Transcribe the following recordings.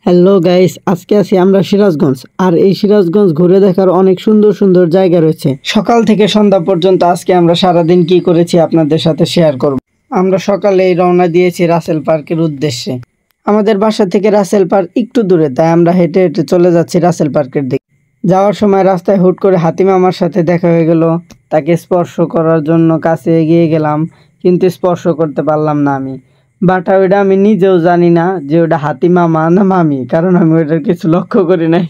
Hello guys, আজকে আছি আমরা সিরাজগঞ্জ। আর এই সিরাজগঞ্জ ঘুরে দেখার অনেক সুন্দর সুন্দর জায়গা রয়েছে। সকাল থেকে সন্ধ্যা পর্যন্ত আজকে আমরা সারাদিন কি করেছি আপনাদের সাথে শেয়ার করব। আমরা সকালেই রওনা দিয়েছি রাসেল পার্কের উদ্দেশ্যে। আমাদের বাসা থেকে রাসেল পার্ক একটু দূরে, তাই আমরা হেঁটে হেঁটে চলে যাচ্ছি রাসেল পার্কের দিকে। যাওয়ার সময় রাস্তায় হুট করে হাতিম আমার সাথে দেখা হয়ে গেল। তাকে স্পর্শ করার জন্য কাছে এগিয়ে গেলাম, কিন্তু স্পর্শ করতে পারলাম না আমি। বাট ওইটা আমি নিজেও জানি না যে ওটা হাতি মামা না মামি, কারণ আমি ওইটার কিছু লক্ষ্য করি নাই।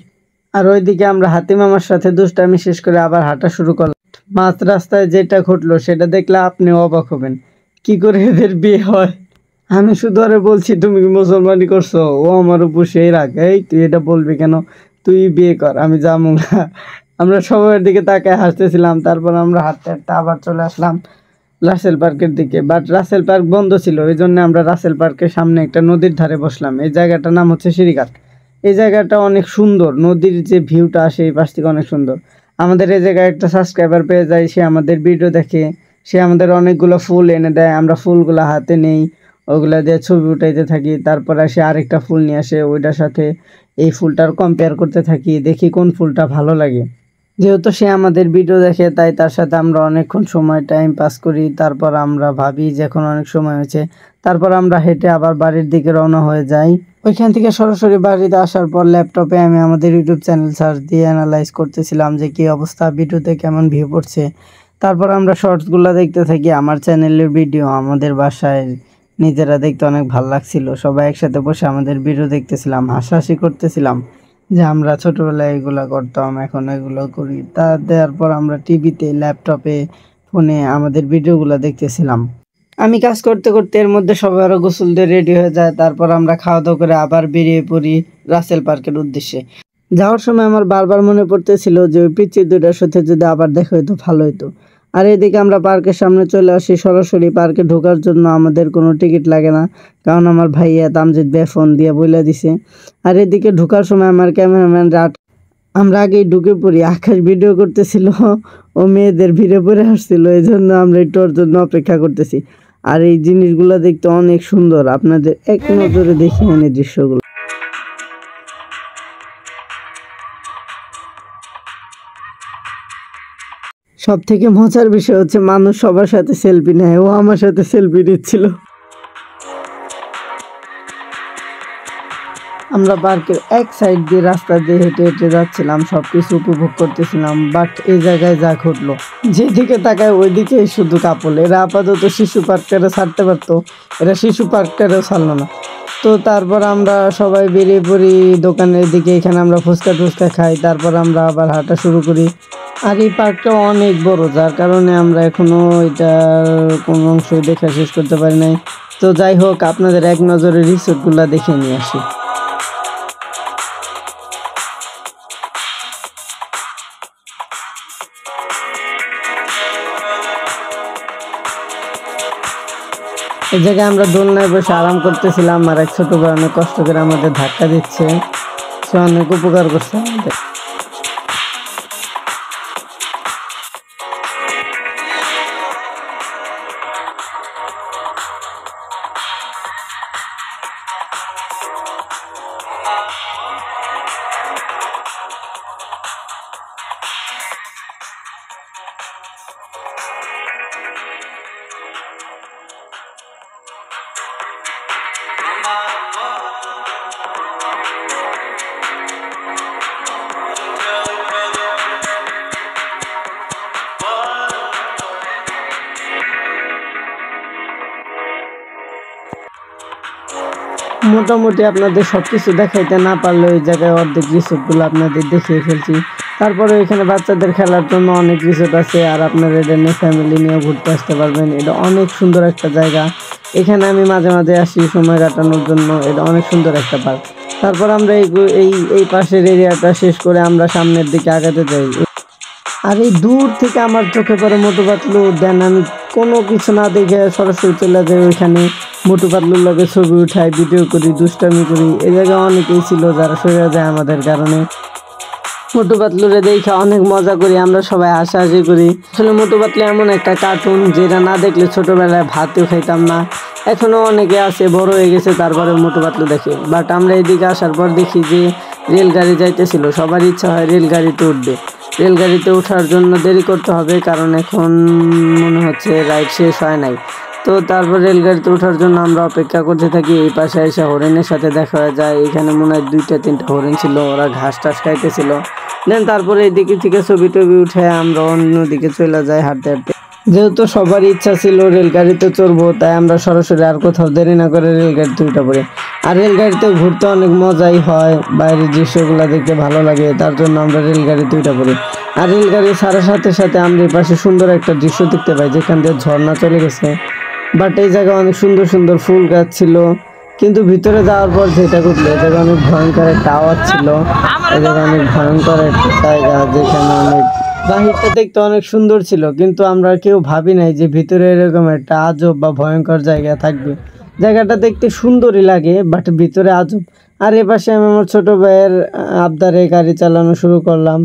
আর ওইদিকে আমরা হাতি মামার সাথে দুষ্টামি শেষ করে আবার হাঁটা শুরু করলাম। মাঝ রাস্তায় যেটা ঘটলো সেটা দেখলে আপনি অবাক হবেন। কি করে এদের বিয়ে হয়! আমি শুধু আরে বলছি তুমি কি মুসলমানি করছো, ও আমার উপর সেই রাগ, এই তুই এটা বলবি কেন, তুই বিয়ে কর, আমি যাবো না। আমরা সবার দিকে তাকায় হাসতেছিলাম। তারপর আমরা হাঁটতে হাঁটতে আবার চলে আসলাম রাসেল পার্কের দিকে। বাট রাসেল পার্ক বন্ধ ছিল, এই জন্য আমরা রাসেল পার্কের সামনে একটা নদীর ধারে বসলাম। এই জায়গাটার নাম হচ্ছে সিঁড়িঘাট। এই জায়গাটা অনেক সুন্দর, নদীর যে ভিউটা আসে এই পাশ থেকে অনেক সুন্দর। আমাদের এই জায়গায় একটা সাবস্ক্রাইবার পেয়ে যায়, সে আমাদের ভিডিও দেখে, সে আমাদের অনেকগুলো ফুল এনে দেয়। আমরা ফুলগুলো হাতে নেই, ওগুলা দিয়ে ছবি উঠাইতে থাকি। তারপর সে আরেকটা ফুল নিয়ে আসে, ওইটার সাথে এই ফুলটার কম্পেয়ার করতে থাকি, দেখি কোন ফুলটা ভালো লাগে। যেহেতু সে আমাদের ভিডিও দেখে, তাই তার সাথে আমরা অনেকক্ষণ সময় টাইম পাস করি। তারপর আমরা ভাবি যে এখন অনেক সময় হয়েছে, তারপর আমরা হেঁটে আবার বাড়ির দিকে রওনা হয়ে যাই। ওইখান থেকে সরাসরি বাড়িতে আসার পর ল্যাপটপে আমি আমাদের ইউটিউব চ্যানেল সার্চ দিয়ে অ্যানালাইজ করতেছিলাম যে কী অবস্থা, ভিডিওতে কেমন ভিউ পড়ছে। তারপর আমরা শর্টসগুলো দেখতে থাকি। আমার চ্যানেলের ভিডিও আমাদের বাসায় নিজেরা দেখতে অনেক ভালো লাগছিল। সবাই একসাথে বসে আমাদের ভিডিও দেখতেছিলাম, হাসাহাসি করতেছিলাম যে আমরা ছোটবেলায় এগুলো করতাম, এখন এগুলো করি। তা দেওয়ার পর আমরা টিভিতে, ল্যাপটপে, ফোনে আমাদের ভিডিওগুলো দেখতেছিলাম। আমি কাজ করতে করতে এর মধ্যে সবাই আরও গোসল দিয়ে রেডি হয়ে যায়। তারপর আমরা খাওয়া দাওয়া করে আবার বেরিয়ে পড়ি রাসেল পার্কের উদ্দেশ্যে। যাওয়ার সময় আমার বারবার মনে পড়তেছিল যে ওই পিচ্চি দুইটার সাথে যদি আবার দেখা হইতো ভালো হতো। আর এদিকে আমরা পার্কের সামনে চলে আসি। সরাসরি পার্কে ঢোকার জন্য আমাদের কোনো টিকিট লাগে না, কারণ আমার ভাইয়া তামজিদ ভাই ফোন দিয়ে বলে দিছে। আর এদিকে ঢোকার সময় আমার ক্যামেরাম্যান আমরা আগেই ঢুকে পড়ি। আকাশ ভিডিও করতেছিল, ও মেয়েদের ভিড়ে পড়ে আসছিল, এই জন্য আমরা একটু ওর জন্য অপেক্ষা করতেছি। আর এই জিনিসগুলো দেখতে অনেক সুন্দর, আপনাদের এক নজরে দেখিয়ে আনি দৃশ্যগুলো। সব থেকে মজার বিষয় হচ্ছে মানুষ সবার সাথে সেলফি নেয়, ও আমার সাথে সেলফি নিচ্ছিল। আমরা পার্কের এক সাইড দিয়ে রাস্তা দিয়ে হেঁটে হেঁটে যাচ্ছিলাম, সবকিছু উপভোগ করতেছিলাম। বাট এই জায়গায় যা ঘটলো, যেদিকে তাকায় ওইদিকে শুধু কাপল। এরা আপাতত শিশু পার্কটারে ছাড়তে পারতো, এরা শিশু পার্কটারেও ছাড়লো না। তো তারপর আমরা সবাই বেরিয়ে পড়ি দোকানের দিকে। এখানে আমরা ফুচকা টুচকা খাই, তারপর আমরা আবার হাঁটা শুরু করি। আর এই পার্কটা অনেক বড়, যার কারণে আমরা এখনো এটার কোনো অংশই দেখা শেষ করতে পারি নাই। তো যাই হোক, আপনাদের এক নজরে রিসোর্টগুলো দেখে নিয়ে আসি। এই জায়গায় আমরা দোলনায় বসে আরাম করতেছিলাম, আর এক ছোট ভাই অনেক কষ্ট করে আমাদের ধাক্কা দিচ্ছে, সে অনেক উপকার করছে আমাদের। মোটামুটি আপনাদের সব কিছু দেখাইতে না পারলেও এই জায়গায় অর্ধেক রিসোর্টগুলো আপনাদের দেখিয়ে ফেলছি। তারপরে এখানে বাচ্চাদের খেলার জন্য অনেক রিসোর্ট আছে, আর আপনারা এটা নিয়ে ফ্যামিলি নিয়েও ঘুরতে আসতে পারবেন। এটা অনেক সুন্দর একটা জায়গা, এখানে আমি মাঝে মাঝে আসি সময় কাটানোর জন্য। এটা অনেক সুন্দর একটা পার্ক। তারপর আমরা এই পাশের এরিয়াটা শেষ করে আমরা সামনের দিকে আগাতে যাই। আর এই দূর থেকে আমার চোখে পড়ে মোটু পাতলু উদ্যান। আমি কোনো কিছু না দেখে সরাসরি চলে যাই ওইখানে, মোটু পাতলুর লগে ছবি উঠাই, ভিডিও করি, দুষ্টামি করি। এই জায়গায় অনেকেই ছিল যারা সরে যায় আমাদের কারণে। মোটু পাতলুরে দেখে অনেক মজা করি, আমরা সবাই হাসাহাসি করি। আসলে মোটু পাতলু এমন একটা কার্টুন যেটা না দেখলে ছোটবেলায় ভাতও খাইতাম না। এখনো অনেকে আছে বড় হয়ে গেছে তারপরে মোটু পাতলু দেখে, বাট আমরা এদিকে আসার পর দেখি যে রেলগাড়ি যাইতেছিল। সবার ইচ্ছা হয় রেলগাড়িতে উঠবে, রেলগাড়িতে ওঠার জন্য দেরি করতে হবে কারণ এখন মনে হচ্ছে রাইড শেষ হয় নাই। তো তারপর রেলগাড়িতে ওঠার জন্য আমরা অপেক্ষা করতে থাকি। এই পাশে এসে হরিণের সাথে দেখা হয়ে যায়। এখানে মনে হয় 2-3টা হরিণ ছিল, ওরা ঘাস টাস খাইতেছিল। দেন তারপরে এদিকে থেকে ছবি টবি উঠে আমরা অন্যদিকে চলে যাই হাঁটতে হাঁটতে। যেহেতু সবার ইচ্ছা ছিল রেলগাড়িতে চড়বো, তাই আমরা সরাসরি আর কোথাও দেরি না করে রেলগাড়িতে উঠে পড়ি। আর রেলগাড়িতে ঘুরতে অনেক মজাই হয়, বাইরের দৃশ্যগুলো দেখতে ভালো লাগে, তার জন্য আমরা রেলগাড়িতে উঠে পড়ি। আর রেলগাড়ি ছাড়ার সাথে সাথে আমরা এই পাশে সুন্দর একটা দৃশ্য দেখতে পাই যেখান দিয়ে ঝর্ণা চলে গেছে। বাট এই জায়গায় অনেক সুন্দর সুন্দর ফুল গাছ ছিল, কিন্তু ভিতরে যাওয়ার পর যেটা ঘটলো, এই জায়গায় অনেক ভয়ঙ্কর একটা আওয়াজ ছিল। এই জায়গায় অনেক ভয়ঙ্কর একটা জায়গা, যেখানে অনেক বাহিরটা দেখতে অনেক সুন্দর ছিল, কিন্তু আমরা কেউ ভাবি নাই যে ভিতরে এরকম একটা আজব বা ভয়ঙ্কর জায়গা থাকবে। জায়গাটা দেখতে সুন্দরই লাগে, বাট ভিতরে আজব। আর এপাশে আমি আমার ছোট ভাইয়ের আবদারে গাড়ি চালানো শুরু করলাম।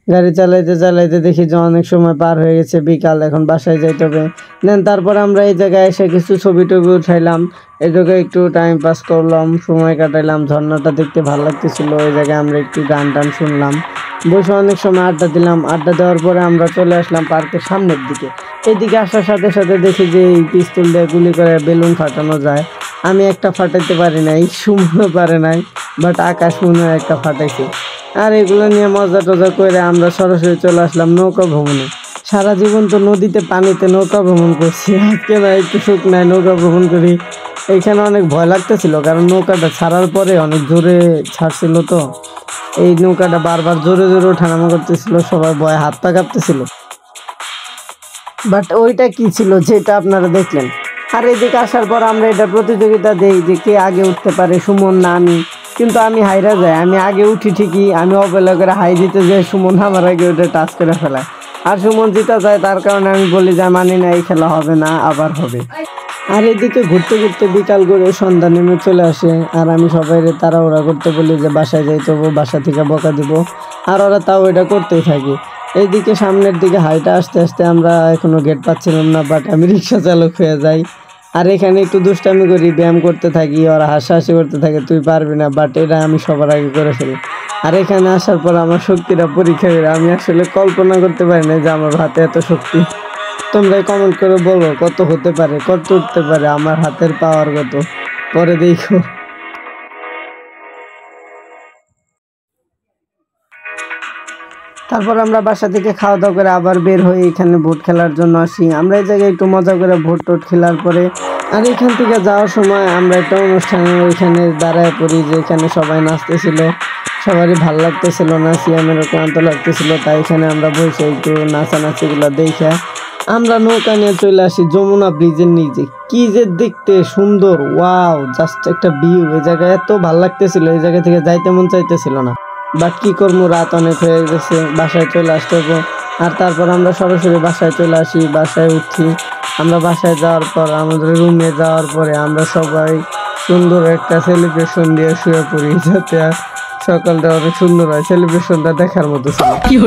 গাড়ি চালাইতে চালাইতে দেখি যে অনেক সময় পার হয়ে গেছে, বিকাল, এখন বাসায় যাইতে হবে। দেন তারপর আমরা এই জায়গায় এসে কিছু ছবি টবি উঠাইলাম, এই জায়গায় একটু টাইম পাস করলাম, সময় কাটাইলাম। ঝর্ণাটা দেখতে ভালো লাগতেছিল। ওই জায়গায় আমরা একটু গান টান শুনলাম, বসে অনেক সময় আড্ডা দিলাম। আড্ডা দেওয়ার পরে আমরা চলে আসলাম পার্কের সামনের দিকে। এইদিকে আসার সাথে সাথে দেখি যে এই পিস্তল দিয়ে গুলি করে বেলুন ফাটানো যায়। আমি একটা ফাটাইতে পারি নাই, সুমনও পারে নাই, বাট আকাশ মনে হয় একটা ফাটাইছে। আর এগুলো নিয়ে মজা টজা করে আমরা সরাসরি চলে আসলাম নৌকা ভ্রমণে। সারা জীবন তো নদীতে পানিতে নৌকা ভ্রমণ করছি, আজকে না একটু সুখ নাই নৌকা ভ্রমণ করি। এইখানে অনেক ভয় লাগতেছিল কারণ নৌকাটা ছাড়ার পরে অনেক জোরে ছাড়ছিল, তো এই নৌকাটা বারবার জোরে জোরে ওঠানামা করতেছিল, সবার ভয়ে হাত পা কাঁপতেছিল। বাট ওইটা কি ছিল যেটা আপনারা দেখলেন। আর এদিকে আসার পর আমরা এটা প্রতিযোগিতা দেই যে কে আগে উঠতে পারে, সুমন না আমি। কিন্তু আমি হাইরা যাই, আমি আগে উঠি ঠিকই, আমি অবহেলা করে হাই দিতে যাই, সুমন আমার আগে ওটা টাচ করে ফেলায়। আর সুমন জিতা যায়, তার কারণে আমি বলি যে মানি না, এই খেলা হবে না, আবার হবে। আর এদিকে ঘুরতে ঘুরতে বিকাল করে সন্ধ্যা নেমে চলে আসে। আর আমি সবাই তাড়াহুড়া করতে বলি যে বাসায় যাইতে হবো, বাসা থেকে বকা দিব। আর ওরা তাও এটা করতেই থাকে। এইদিকে সামনের দিকে হাইটা আসতে আসতে আমরা এখনো গেট পাচ্ছিলাম না, বাট আমি রিক্সা চালক হয়ে যাই। আর এখানে একটু দুষ্টামি করি, ব্যায়াম করতে থাকি, ওরা হাসাহাসি করতে থাকে তুই পারবি না, বাট এটা আমি সবার আগে করে ফেলি। আর এখানে আসার পর আমার শক্তিটা পরীক্ষা করে, আমি আসলে কল্পনা করতে পারি না যে আমার হাতে এত শক্তি। তোমরা কমেন্ট করে বলো কত হতে পারে, কত উঠতে পারে আমার হাতের পাওয়ার কত, পরে দেখো। তারপর আমরা বাসা থেকে খাওয়া দাওয়া করে আবার বের হয়ে এখানে ভোট খেলার জন্য আসি। আমরা এই জায়গায় একটু মজা করে ভোট টোট খেলার পরে আর এখান থেকে যাওয়ার সময় আমরা একটা অনুষ্ঠানে ওইখানে দাঁড়ায় পড়ি, যে এখানে সবাই নাচতেছিল, সবারই ভালো লাগতেছিল, নাচিয়ামেরও ক্লান্ত লাগতেছিল, তাই এখানে আমরা বসে একটু নাচানাচিগুলো দেখে আমরা নৌকা নিয়ে চলে আসি যমুনা ব্রিজের নিচে। কি যে দেখতে সুন্দর, ওয়াও, জাস্ট একটা ভিউ। এই জায়গায় এত ভালো লাগতেছিল, এই জায়গা থেকে যাইতে মন চাইতেছিল না, বাট কি করবো, রাত অনেক হয়ে গেছে, বাসায় চলে আসতে হবে। আর তারপর আমরা সরাসরি বাসায় চলে আসি, বাসায় উঠি। আমরা বাসায় যাওয়ার পর আমাদের রুমে যাওয়ার পরে আমরা সবাই সুন্দর একটা সেলিব্রেশন দিয়ে শুয়ে পড়ি, যাতে সকালটা অনেক সুন্দর হয়। সেলিব্রেশনটা দেখার মতো ছিল।